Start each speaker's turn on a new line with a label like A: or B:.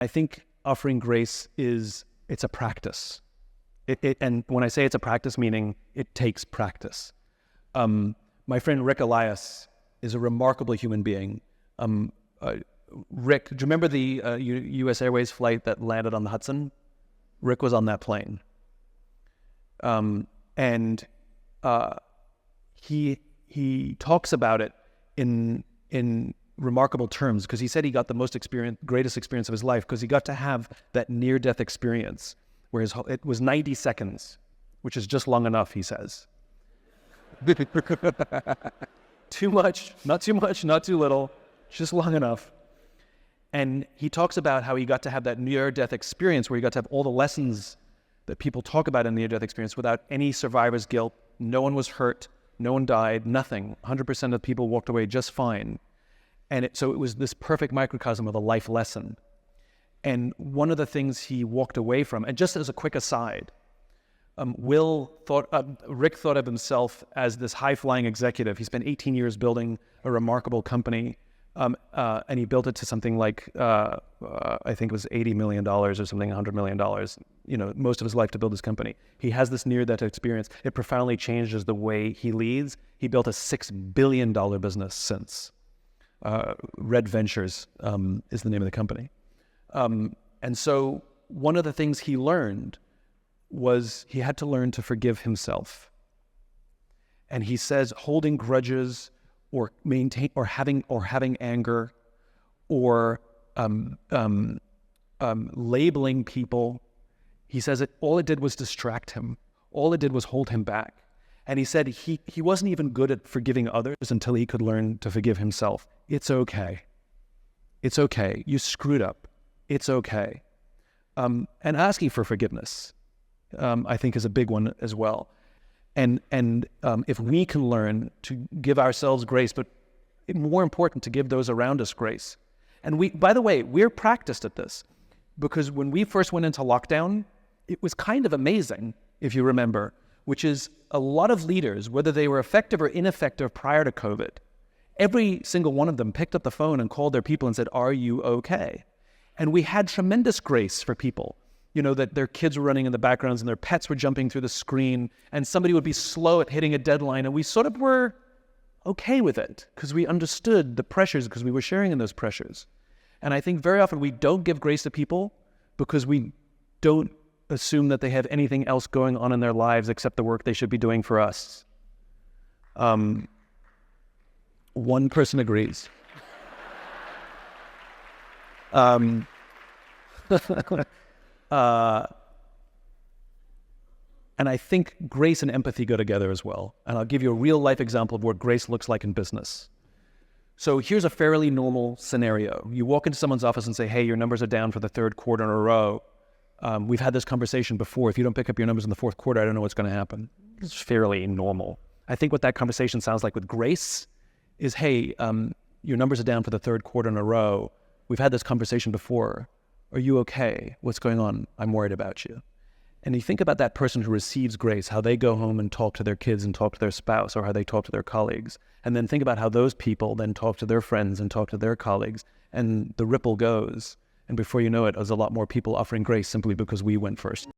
A: I think offering grace it's a practice. And when I say it's a practice, meaning it takes practice. My friend Ric Elias is a remarkable human being. Rick, do you remember the U.S. Airways flight that landed on the Hudson? Rick was on that plane. And he talks about it in remarkable terms, because he said he got the greatest experience of his life because he got to have that near-death experience where it was 90 seconds, which is just long enough, he says. Too much, not too little, just long enough. And he talks about how he got to have that near-death experience where he got to have all the lessons that people talk about in near-death experience without any survivor's guilt. No one was hurt, no one died, nothing. 100% of people walked away just fine. And so it was this perfect microcosm of a life lesson. And one of the things he walked away from, and just as a quick aside, Rick thought of himself as this high-flying executive. He spent 18 years building a remarkable company, and he built it to something like, I think it was $80 million or something, $100 million, most of his life to build this company. He has this near-death experience. It profoundly changes the way he leads. He built a $6 billion business since. Red Ventures is the name of the company. And so one of the things he learned was he had to learn to forgive himself. And he says holding grudges or having anger or labeling people, he says all it did was distract him. All it did was hold him back. And he said he wasn't even good at forgiving others until he could learn to forgive himself. It's okay. It's okay. You screwed up. It's okay. And asking for forgiveness, I think, is a big one as well. And if we can learn to give ourselves grace, but more important, to give those around us grace. And by the way, we're practiced at this, because when we first went into lockdown, it was kind of amazing, if you remember, which is a lot of leaders, whether they were effective or ineffective prior to COVID, every single one of them picked up the phone and called their people and said, "Are you okay?" And we had tremendous grace for people, that their kids were running in the backgrounds and their pets were jumping through the screen, and somebody would be slow at hitting a deadline, and we sort of were okay with it because we understood the pressures, because we were sharing in those pressures. And I think very often we don't give grace to people because we don't assume that they have anything else going on in their lives except the work they should be doing for us. One person agrees. And I think grace and empathy go together as well. And I'll give you a real life example of what grace looks like in business. So here's a fairly normal scenario. You walk into someone's office and say, "Hey, your numbers are down for the third quarter in a row. We've had this conversation before. If you don't pick up your numbers in the fourth quarter, I don't know what's going to happen." It's fairly normal. I think what that conversation sounds like with grace is, "Hey, your numbers are down for the third quarter in a row. We've had this conversation before. Are you okay? What's going on? I'm worried about you." And you think about that person who receives grace, how they go home and talk to their kids and talk to their spouse, or how they talk to their colleagues. And then think about how those people then talk to their friends and talk to their colleagues, and the ripple goes. And before you know it, there's a lot more people offering grace simply because we went first.